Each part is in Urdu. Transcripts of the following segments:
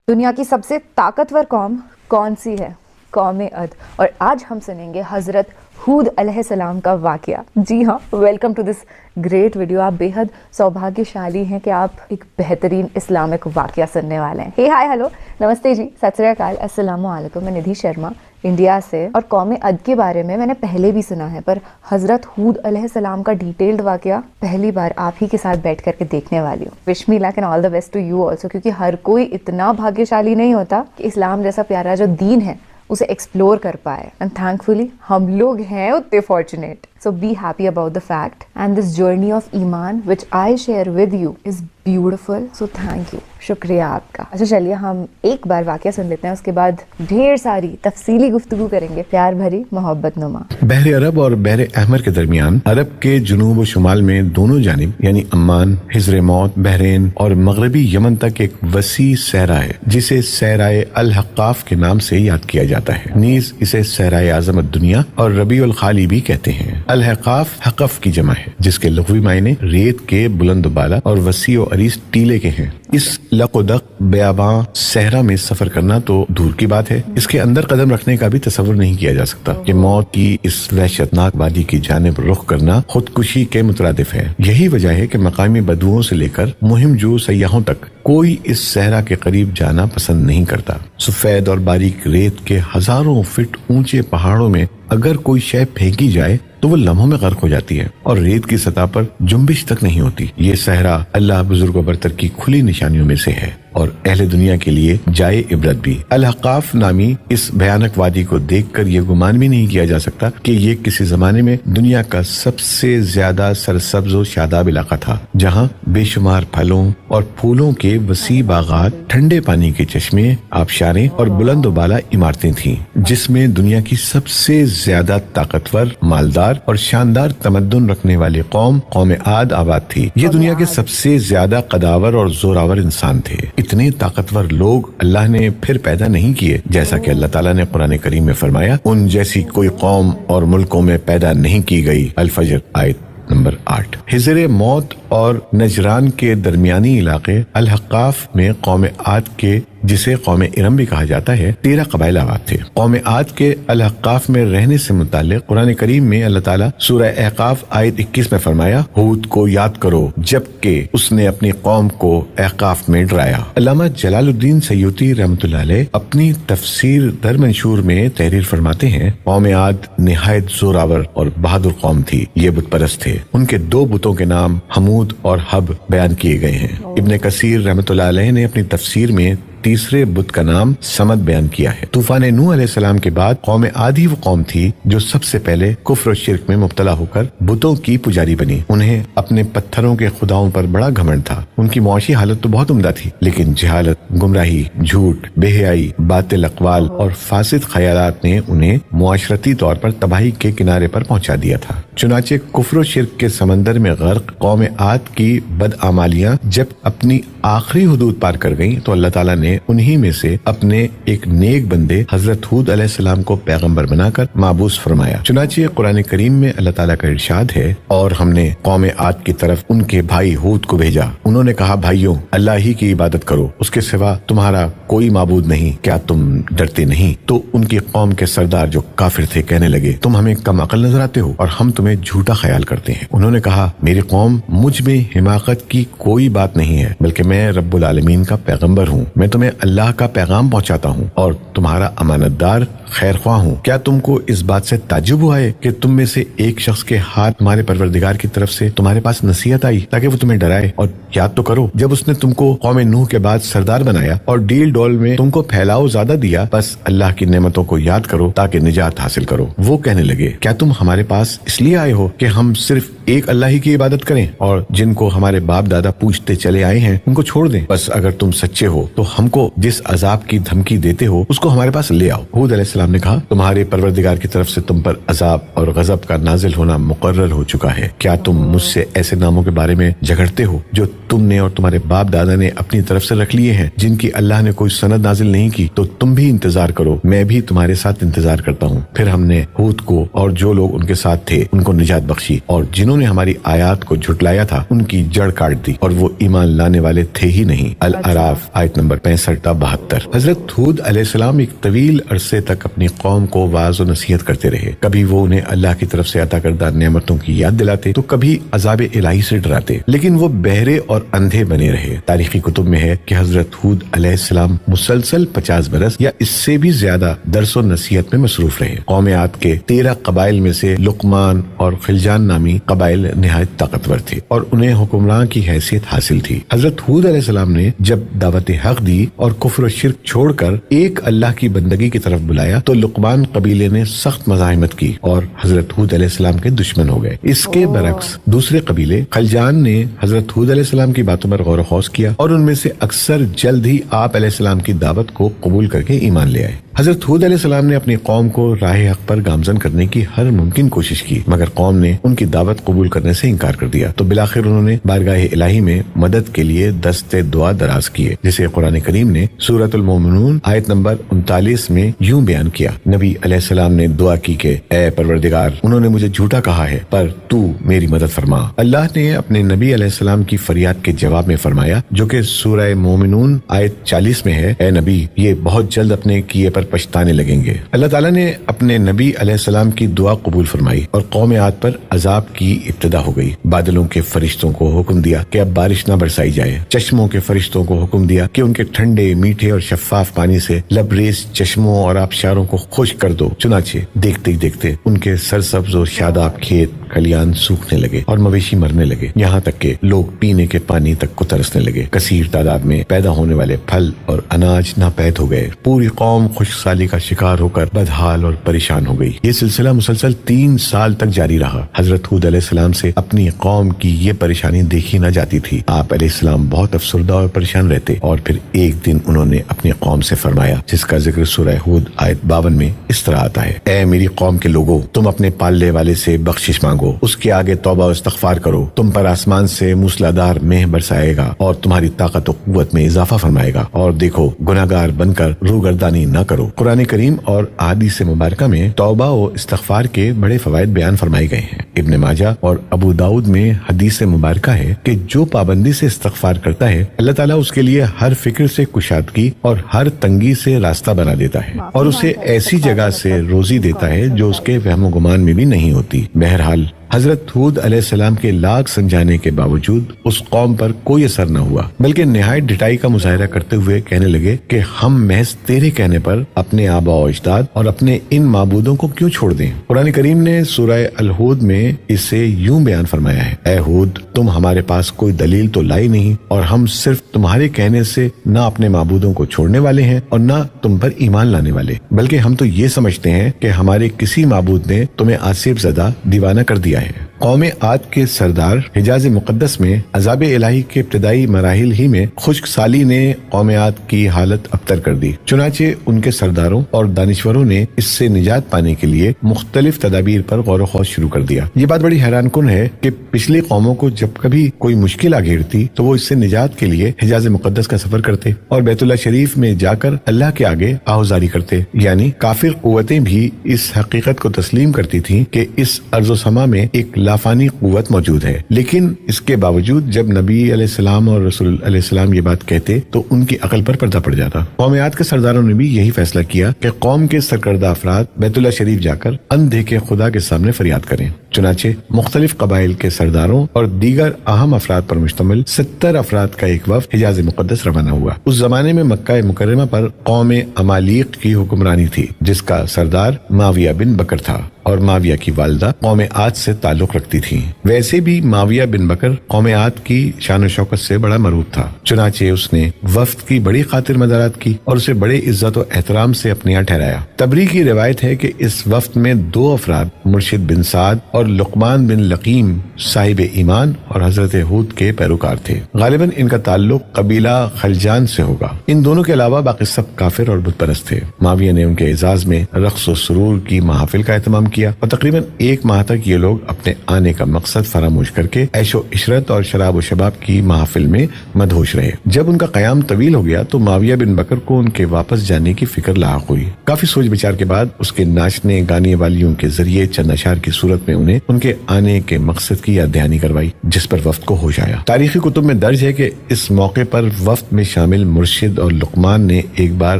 دنیا کی سب سے طاقتور قوم کون سی ہے؟ قوم عد. اور آج ہم سنیں گے حضرت ہود علیہ السلام کا واقعہ. جی ہاں، welcome to this great video. آپ بے حد سوبھاگیہشالی ہیں کہ آپ ایک بہترین اسلامک واقعہ سننے والے ہیں. ہائی ہیلو نمستے جی، ست سری اکال، السلام علیکم. میں ندھی شرما انڈیا سے. اور قوم عد کے بارے میں نے پہلے بھی سنا ہے، پر حضرت ہود علیہ السلام کا ڈیٹیلڈ واقعہ پہلی بار آپ ہی کے ساتھ بیٹھ کر کے دیکھنے والی ہوں. Wish me luck and all the best to you also, کیونکہ ہر کوئی اتنا بھاگیہشالی نہیں ہوتا کہ اسلام جیسا پیارا جو دین ہے اسے ایکسپلور کر پائے. اینڈ تھینک فلی ہم لوگ ہیں اتنے fortunate. So be happy about the fact, and this journey of ایمان which I share with you is beautiful. So thank you. شکریہ آپ کا. اچھا چلیے ہم ایک بار واقعہ سن لیتے ہیں، اس کے بعد ڈھیر ساری تفصیلی گفتگو کریں گے، پیار بھری محبت نما. بحر عرب اور بحر احمر کے درمیان عرب کے جنوب و شمال میں دونوں جانب یعنی عمان، حضر موت، بحرین اور مغربی یمن تک ایک وسیع صحرا ہے جسے صحرائے الحقاف کے نام سے یاد کیا جاتا ہے. نیز اسے صحرائے عظمت دنیا اور ربیع الخالی بھی کہتے ہیں. الحقاف حقف کی جمع ہے جس کے لغوی معنی ریت کے بلند و بالا اور وسیع و عریض ٹیلے کے ہیں. اس لق و دق بیاباں صحرا میں سفر کرنا تو دور کی بات ہے، اس کے اندر قدم رکھنے کا بھی تصور نہیں کیا جا سکتا کہ موت کی اس وحشتناک وادی کی جانب رخ کرنا خودکشی کے مترادف ہے. یہی وجہ ہے کہ مقامی بدوؤں سے لے کر مہم جو سیاحوں تک کوئی اس صحرا کے قریب جانا پسند نہیں کرتا. سفید اور باریک ریت کے ہزاروں فٹ اونچے پہاڑوں میں اگر کوئی شے پھینکی جائے تو وہ لمحوں میں غرق ہو جاتی ہے اور ریت کی سطح پر جنبش تک نہیں ہوتی. یہ صحرا اللہ بزرگ و برتر کی کھلی نشانیوں میں سے ہے اور اہل دنیا کے لیے جائے عبرت بھی. الحقاف نامی اس بھیانک وادی کو دیکھ کر یہ گمان بھی نہیں کیا جا سکتا کہ یہ کسی زمانے میں دنیا کا سب سے زیادہ سرسبز و شاداب علاقہ تھا، جہاں بے شمار پھلوں اور پھولوں کے وسیع باغات، ٹھنڈے پانی کے چشمے، آبشاریں اور بلند و بالا عمارتیں تھیں، جس میں دنیا کی سب سے زیادہ طاقتور، مالدار اور شاندار تمدن رکھنے والی قوم عاد آباد تھی. یہ دنیا کے سب سے زیادہ قداور اور زوراور انسان تھے. اتنے طاقتور لوگ اللہ نے پھر پیدا نہیں کیے، جیسا کہ اللہ تعالیٰ نے قرآن کریم میں فرمایا، ان جیسی کوئی قوم اور ملکوں میں پیدا نہیں کی گئی. الفجر آیت نمبر 8. حضر موت اور نجران کے درمیانی علاقے الحقاف میں قوم عاد کے، جسے قوم ارم بھی کہا جاتا ہے، 13 قبائل آباد تھے. قوم عاد کے الحقاف میں رہنے سے متعلق قرآن کریم میں اللہ تعالیٰ سورہ احقاف آیت 21 میں فرمایا، ہود کو یاد کرو جبکہ اس نے اپنی قوم کو احقاف میں ڈرایا. علامہ جلال الدین سیوطی رحمۃ اللہ علیہ اپنی تفسیر در منشور میں تحریر فرماتے ہیں، قوم عاد نہایت زوراور اور بہادر قوم تھی. یہ بت پرست تھے. ان کے 2 بتوں کے نام حمود اور حب بیان کیے گئے ہیں. ابن کثیر رحمۃ اللہ علیہ نے اپنی تفسیر میں تیسرے بت کا نام سمد بیان کیا ہے. طوفان نوح علیہ السلام کے بعد قوم عاد ہی وہ قوم تھی جو سب سے پہلے کفر و شرک میں مبتلا ہو کر بتوں کی پجاری بنی. انہیں اپنے پتھروں کے خداؤں پر بڑا گھمنڈ تھا. ان کی معاشی حالت تو بہت عمدہ تھی، لیکن جہالت، گمراہی، جھوٹ، بے حیائی، باطل اقوال اور فاسد خیالات نے انہیں معاشرتی طور پر تباہی کے کنارے پر پہنچا دیا تھا. چنانچہ کفر و شرک کے سمندر میں غرق قوم عاد کی بدعمالیاں جب اپنی آخری حدود پار کر گئیں تو اللہ تعالیٰ نے انہی میں سے اپنے ایک نیک بندے حضرت ہود علیہ السلام کو پیغمبر بنا کر مابعوث فرمایا. چنانچہ قرآن کریم میں اللہ تعالیٰ کا ارشاد ہے، اور ہم نے قوم عاد کی طرف ان کے بھائی ہود کو بھیجا. انہوں نے کہا، بھائیوں، اللہ ہی کی عبادت کرو، اس کے سوا تمہارا کوئی معبود نہیں، کیا تم ڈرتے نہیں؟ تو ان کی قوم کے سردار جو کافر تھے کہنے لگے، تم ہمیں کم عقل نظر آتے ہو اور ہم تمہیں جھوٹا خیال کرتے ہیں. انہوں نے کہا، میری قوم مجھ میں حماقت کی کوئی بات نہیں ہے، بلکہ میں رب العالمین کا پیغمبر ہوں. میں تمہیں اللہ کا پیغام پہنچاتا ہوں اور تمہارا امانت دار خیر خواہ ہوں. کیا تم کو اس بات سے تعجب ہوا ہے کہ تم میں سے ایک شخص کے ہاتھ تمہارے پروردگار کی طرف سے تمہارے پاس نصیحت آئی تاکہ وہ تمہیں ڈرائے؟ اور یاد تو کرو جب اس نے تم کو قوم نوح کے بعد سردار بنایا اور ڈیل ڈول میں تم کو پھیلاؤ زیادہ دیا، بس اللہ کی نعمتوں کو یاد کرو تاکہ نجات حاصل کرو. وہ کہنے لگے، کیا تم ہمارے پاس اس لیے آئے ہو کہ ہم صرف ایک اللہ ہی کی عبادت کریں اور جن کو ہمارے باپ دادا پوچھتے چلے آئے ہیں ان کو چھوڑ دیں؟ بس اگر تم سچے ہو تو ہم کو جس عذاب کی دھمکی دیتے ہو اس کو ہمارے پاس لے آؤ. ہود علیہ السلام السلام نے کہا تمہارے پروردگار کی طرف سے تم پر عذاب اور غضب کا نازل ہونا مقرر ہو چکا ہے، کیا تم مجھ سے ایسے ناموں کے بارے میں جھگڑتے ہو جو تم نے اور تمہارے باپ دادا نے اپنی طرف سے رکھ لیے ہیں، جن کی اللہ نے کوئی سند نازل نہیں کی؟ تو تم بھی انتظار کرو، میں بھی تمہارے ساتھ انتظار کرتا ہوں۔ پھر ہم نے ہود کو اور جو لوگ ان کے ساتھ تھے ان کو نجات بخشی، اور جنہوں نے ہماری آیات کو جھٹلایا تھا ان کی جڑ کاٹ دی، اور وہ ایمان لانے والے تھے ہی نہیں۔ الاعراف آیت نمبر 65 تا 72۔ حضرت ہود علیہ السلام ایک طویل عرصے تک اپنی قوم کو واعظ و نصیحت کرتے رہے، کبھی وہ انہیں اللہ کی طرف سے عطا کردہ نعمتوں کی یاد دلاتے تو کبھی عذاب الہی سے ڈراتے، لیکن وہ بہرے اور اندھے بنے رہے۔ تاریخی کتب میں ہے کہ حضرت ہود علیہ السلام مسلسل 50 برس یا اس سے بھی زیادہ درس و نصیحت میں مصروف رہے۔ قوم عاد کے 13 قبائل میں سے لقمان اور خلجان نامی قبائل نہایت طاقتور تھے اور انہیں حکمراں کی حیثیت حاصل تھی۔ حضرت ہود علیہ السلام نے جب دعوت حق دی اور کفر و شرک چھوڑ کر ایک اللہ کی بندگی کی طرف بلایا تو لقمان قبیلے نے سخت مزاحمت کی اور حضرت ہود علیہ السلام کے دشمن ہو گئے۔ اس کے برعکس دوسرے قبیلے خلجان نے حضرت ہود علیہ السلام کی باتوں پر غور و خوض کیا اور ان میں سے اکثر جلد ہی آپ علیہ السلام کی دعوت کو قبول کر کے ایمان لے آئے۔ حضرت ہود علیہ السلام نے اپنی قوم کو راہ حق پر گامزن کرنے کی ہر ممکن کوشش کی، مگر قوم نے ان کی دعوت قبول کرنے سے انکار کر دیا، تو بالآخر انہوں نے بارگاہ الہی میں مدد کے لیے دست دعا دراز کیے، جسے قرآن کریم نے سورۃ المومنون آیت نمبر 39 میں یوں بیان کیا۔ نبی علیہ السلام نے دعا کی کہ اے پروردگار، انہوں نے مجھے جھوٹا کہا ہے پر تو میری مدد فرما۔ اللہ نے اپنے نبی علیہ السلام کی فریاد کے جواب میں فرمایا، جو کہ سورہ مومنون آیت 40 میں ہے، اے نبی، یہ بہت جلد اپنے کیے پر پچھتانے لگیں گے۔ اللہ تعالیٰ نے اپنے نبی علیہ السلام کی دعا قبول فرمائی اور قوم عاد پر عذاب کی ابتدا ہو گئی۔ بادلوں کے فرشتوں کو حکم دیا کہ اب بارش نہ برسائی جائے، چشموں کے فرشتوں کو حکم دیا کہ ان کے ٹھنڈے، میٹھے اور شفاف پانی سے لبریز چشموں اور آبشاروں کو خشک کر دو۔ چنانچہ دیکھتے ہی دیکھتے ان کے سرسبز اور شاداب کھیت کھلیان سوکھنے لگے اور مویشی مرنے لگے، یہاں تک کہ لوگ پینے کے پانی تک کو ترسنے لگے۔ کثیر تعداد میں پیدا ہونے والے پھل اور اناج ناپید ہو گئے۔ پوری قوم خشک سالی کا شکار ہو کر بدحال اور پریشان ہو گئی۔ یہ سلسلہ مسلسل 3 سال تک جاری رہا۔ حضرت ہود علیہ السلام سے اپنی قوم کی یہ پریشانی دیکھی نہ جاتی تھی۔ آپ علیہ السلام بہت افسردہ اور پریشان رہتے، اور پھر ایک دن انہوں نے اپنی قوم سے فرمایا، جس کا ذکر سورہ ہود آیت 52 میں اس طرح آتا ہے، اے میری قوم کے لوگوں، تم اپنے پالنے والے سے بخشش مانگو، اس کے آگے توبہ و استغفار کرو، تم پر آسمان سے موسلادھار مہ برسائے گا اور تمہاری طاقت و قوت میں اضافہ فرمائے گا، اور دیکھو گناہگار بن کر روگردانی نہ کرو۔ قرآن کریم اور احادیث مبارکہ میں توبہ و استغفار کے بڑے فوائد بیان فرمائے گئے ہیں۔ ابن ماجہ اور ابو داؤد میں حدیث مبارکہ ہے کہ جو پابندی سے استغفار کرتا ہے، اللہ تعالیٰ اس کے لیے ہر فکر سے کشادگی اور ہر تنگی سے راستہ بنا دیتا ہے اور اسے ایسی جگہ سے روزی دیتا ہے جو اس کے وہم و گمان میں بھی نہیں ہوتی۔ بہرحال حضرت ہود علیہ السلام کے لاکھ سمجھانے کے باوجود اس قوم پر کوئی اثر نہ ہوا، بلکہ نہایت ڈٹائی کا مظاہرہ کرتے ہوئے کہنے لگے کہ ہم محض تیرے کہنے پر اپنے آباء و اجداد اور اپنے ان معبودوں کو کیوں چھوڑ دیں۔ قرآن کریم نے سورہ الہود میں اسے یوں بیان فرمایا ہے، اے ہود، تم ہمارے پاس کوئی دلیل تو لائی نہیں، اور ہم صرف تمہارے کہنے سے نہ اپنے معبودوں کو چھوڑنے والے ہیں اور نہ تم پر ایمان لانے والے، بلکہ ہم تو یہ سمجھتے ہیں کہ ہمارے کسی معبود نے تمہیں آصف زدہ دیوانہ کر دیا ہے۔ قوم عاد کے سردار حجاز مقدس میں عذاب الہی کے ابتدائی مراحل ہی میں خشک سالی نے قوم عاد کی حالت ابتر کر دی، چنانچہ ان کے سرداروں اور دانشوروں نے اس سے نجات پانے کے لیے مختلف تدابیر پر غور و خوض شروع کر دیا۔ یہ بات بڑی حیران کن ہے کہ پچھلی قوموں کو جب کبھی کوئی مشکل آ گھیرتی تو وہ اس سے نجات کے لیے حجاز مقدس کا سفر کرتے اور بیت اللہ شریف میں جا کر اللہ کے آگے آہوزاری کرتے، یعنی کافر قوتیں بھی اس حقیقت کو تسلیم کرتی تھیں کہ اس ارض و سما میں ایک لافانی قوت موجود ہے، لیکن اس کے باوجود جب نبی علیہ السلام اور رسول علیہ السلام یہ بات کہتے تو ان کی عقل پر پردہ پڑ جاتا۔ قوم عاد کے سرداروں نے بھی یہی فیصلہ کیا کہ قوم کے سرکردہ افراد بیت اللہ شریف جا کر اندھے کے خدا کے سامنے فریاد کریں۔ چنانچہ مختلف قبائل کے سرداروں اور دیگر اہم افراد پر مشتمل 70 افراد کا ایک وفد حجاز مقدس روانہ ہوا۔ اس زمانے میں مکہ مکرمہ پر قوم عمالیق کی حکمرانی تھی، جس کا سردار معاویہ بن بکر تھا، اور معاویہ کی والدہ قوم عاد سے تعلق رکھتی تھیں۔ ویسے بھی معاویہ بن بکر قوم عاد کی شان و شوکت سے بڑا مرعوب تھا، چنانچہ اس نے وفد کی بڑی خاطر مدارات کی اور اسے بڑے عزت و احترام سے اپنے یہاں ٹھہرایا۔ تبری کی روایت ہے کہ اس وفد میں 2 افراد مرشد بن سعد اور لقمان بن لقیم صاحب ایمان اور حضرت ہود کے پیروکار تھے۔ غالباً ان کا تعلق قبیلہ خلجان سے ہوگا۔ ان دونوں کے علاوہ باقی سب کافر اور بت پرست تھے۔ معاویہ نے ان کے اعزاز میں رقص و سرور کی محافل کا اہتمام کیا اور تقریباً 1 ماہ تک یہ لوگ اپنے آنے کا مقصد فراموش کر کے عیش و عشرت اور شراب و شباب کی محافل میں مدہوش رہے۔ جب ان کا قیام طویل ہو گیا تو معاویہ بن بکر کو ان کے واپس جانے کی فکر لاحق ہوئی۔ کافی سوچ بچار کے بعد اس کے ناچنے گانے والیوں کے ذریعے چند اشعار کی صورت میں انہیں ان کے آنے کے مقصد کی یاد دہانی کروائی، جس پر وفد کو ہوش آیا۔ تاریخی کتب میں درج ہے کہ اس موقع پر وفد میں شامل مرشد اور لقمان نے ایک بار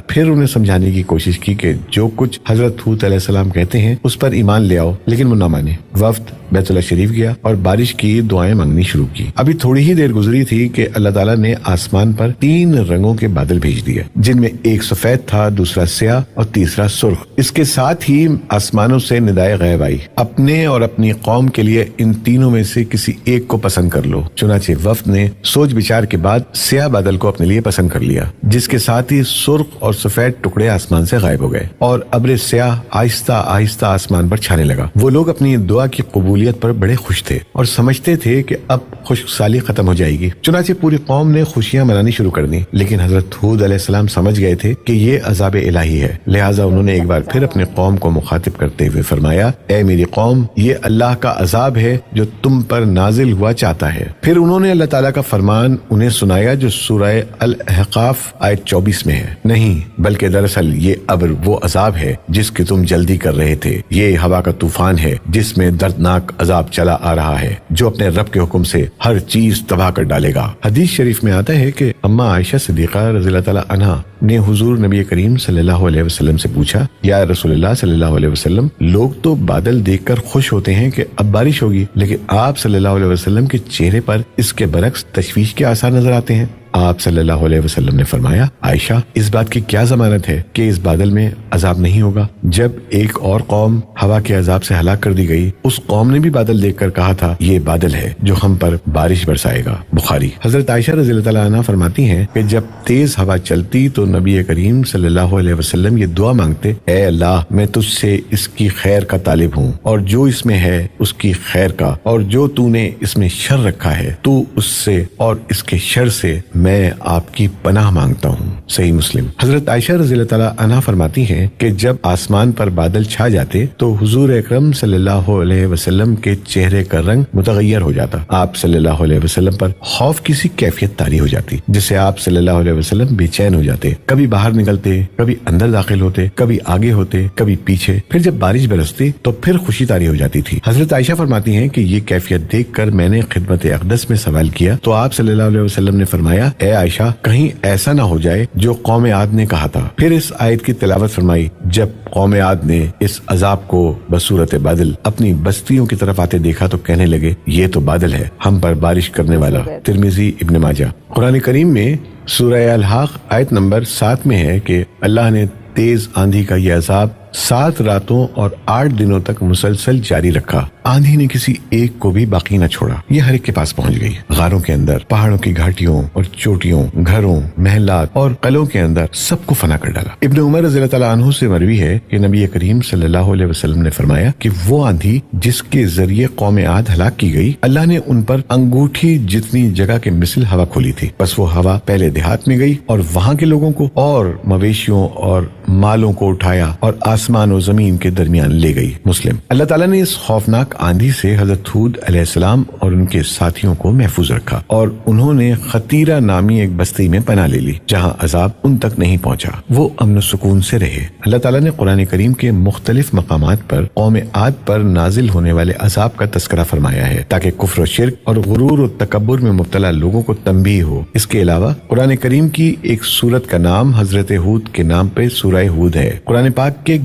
پھر انہیں سمجھانے کی کوشش کی کہ جو کچھ حضرت ہود علیہ السلام کہتے ہیں اس پر ایمان لے آؤ، لیکن وہ نہ مانے۔ وفد بیت اللہ شریف گیا اور بارش کی دعائیں مانگنی شروع کی۔ ابھی تھوڑی ہی دیر گزری تھی کہ اللہ تعالیٰ نے آسمان پر 3 رنگوں کے بادل بھیج دیے، جن میں ایک سفید تھا، دوسرا سیاہ اور تیسرا سرخ۔ اس کے ساتھ ہی آسمانوں سے ندائے غیب آئی، اپنے اور اپنی قوم کے لیے ان تینوں میں سے کسی ایک کو پسند کر لو۔ چنانچہ وفد نے سوچ بچار کے بعد سیاہ بادل کو اپنے لیے پسند کر لیا، جس کے ساتھ ہی سرخ اور سفید ٹکڑے آسمان سے غائب ہو گئے اور ابر سیاہ آہستہ آہستہ آسمان پر چھانے لگا۔ وہ لوگ اپنی دعا کی قبولیت پر بڑے خوش تھے اور سمجھتے تھے کہ اب خشک سالی ختم ہو جائے گی۔ چنانچہ پوری قوم نے خوشیاں منانی شروع کر دی، لیکن حضرت ہود علیہ السلام سمجھ گئے تھے کہ یہ عذاب الہی ہے، لہٰذا انہوں نے ایک بار پھر اپنے قوم کو مخاطب کرتے ہوئے فرمایا، اے میری قوم، یہ اللہ کا عذاب ہے جو تم پر نازل ہوا چاہتا ہے۔ پھر انہوں نے اللہ تعالیٰ کا فرمان انہیں سنایا جو سورہ الاحقاف آیت 24 میں ہے، نہیں بلکہ دراصل یہ ابر وہ عذاب ہے جس کی تم جلدی کر رہے تھے، یہ ہوا کا طوفان ہے جس میں دردناک عذاب چلا آ رہا ہے، جو اپنے رب کے حکم سے ہر چیز تباہ کر ڈالے گا۔ حدیث شریف میں آتا ہے کہ اما عائشہ صدیقہ رضی اللہ تعالیٰ عنہا نے حضور نبی کریم صلی اللہ علیہ وسلم سے پوچھا، یا رسول اللہ صلی اللہ علیہ وسلم، لوگ تو بادل دیکھ کر خوش ہوتے ہیں کہ اب بارش ہوگی، لیکن آپ صلی اللہ علیہ وسلم کے چہرے پر اس کے برعکس تشویش کے آثار نظر آتے ہیں۔ آپ صلی اللہ علیہ وسلم نے فرمایا، عائشہ، اس بات کی کیا ضمانت ہے کہ اس بادل میں عذاب نہیں ہوگا؟ جب ایک اور قوم ہوا کے عذاب سے ہلاک کر دی گئی، اس قوم نے بھی بادل دیکھ کر کہا تھا، یہ بادل ہے جو ہم پر بارش برسائے گا۔ بخاری۔ حضرت عائشہ رضی اللہ تعالیٰ عنہ فرماتی ہیں کہ جب تیز ہوا چلتی تو نبی کریم صلی اللہ علیہ وسلم یہ دعا مانگتے، اے اللہ، میں تجھ سے اس کی خیر کا طالب ہوں، اور جو اس میں ہے اس کی خیر کا، اور جو تو نے اس میں شر رکھا ہے تو اس سے اور اس کے شر سے میں آپ کی پناہ مانگتا ہوں۔ صحیح مسلم۔ حضرت عائشہ رضی اللہ تعالیٰ عنہ فرماتی ہیں کہ جب آسمان پر بادل چھا جاتے تو حضور اکرم صلی اللہ علیہ وسلم کے چہرے کا رنگ متغیر ہو جاتا، آپ صلی اللہ علیہ وسلم پر خوف کی سی کیفیت طاری ہو جاتی جس سے آپ صلی اللہ علیہ وسلم بے چین ہو جاتے، کبھی باہر نکلتے، کبھی اندر داخل ہوتے، کبھی آگے ہوتے، کبھی پیچھے، پھر جب بارش برستی تو پھر خوشی طاری ہو جاتی تھی۔ حضرت عائشہ فرماتی ہیں کہ یہ کیفیت دیکھ کر میں نے خدمت اقدس میں سوال کیا تو آپ صلی اللہ علیہ وسلم نے فرمایا، اے عائشہ، کہیں ایسا نہ ہو جائے جو قوم عاد نے کہا تھا۔ پھر اس آیت کی تلاوت فرمائی، جب قوم عاد نے اس عذاب کو بصورت بادل اپنی بستیوں کی طرف آتے دیکھا تو کہنے لگے، یہ تو بادل ہے ہم پر بارش کرنے والا۔ ترمذی، ابن ماجہ۔ قرآن کریم میں سورہ الحاق آیت نمبر 7 میں ہے کہ اللہ نے تیز آندھی کا یہ عذاب 7 راتوں اور 8 دنوں تک مسلسل جاری رکھا، آندھی نے کسی ایک کو بھی باقی نہ چھوڑا، یہ ہر ایک کے پاس پہنچ گئی، غاروں کے اندر، پہاڑوں کی گھاٹیوں اور چوٹیوں، گھروں، محلات اور قلعوں کے اندر سب کو فنا کر ڈالا۔ ابن عمر رضی اللہ تعالیٰ عنہ سے مروی ہے کہ نبی کریم صلی اللہ علیہ وسلم نے فرمایا کہ وہ آندھی جس کے ذریعے قوم عاد ہلاک کی گئی، اللہ نے ان پر انگوٹھی جتنی جگہ کے مثل ہوا کھولی تھی، بس وہ ہوا پہلے دیہات میں گئی اور وہاں کے لوگوں کو اور مویشیوں اور مالوں کو اٹھایا اور آسمان و زمین کے درمیان لے گئی۔ مسلم۔ اللہ تعالیٰ نے اس خوفناک آندھی سے حضرت ہود علیہ السلام اور ان کے ساتھیوں کو محفوظ رکھا اور انہوں نے خطیرہ نامی ایک بستی میں پناہ لے لی جہاں عذاب ان تک نہیں پہنچا، وہ امن و سکون سے رہے۔ اللہ تعالیٰ نے قرآن کریم کے مختلف مقامات پر قوم عاد پر نازل ہونے والے عذاب کا تذکرہ فرمایا ہے تاکہ کفر و شرک اور غرور و تکبر میں مبتلا لوگوں کو تنبیہ ہو۔ اس کے علاوہ قرآن کریم کی ایک سورت کا نام حضرت ہود کے نام پہ سورہ ہود ہے۔ قرآن پاک کے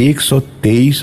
123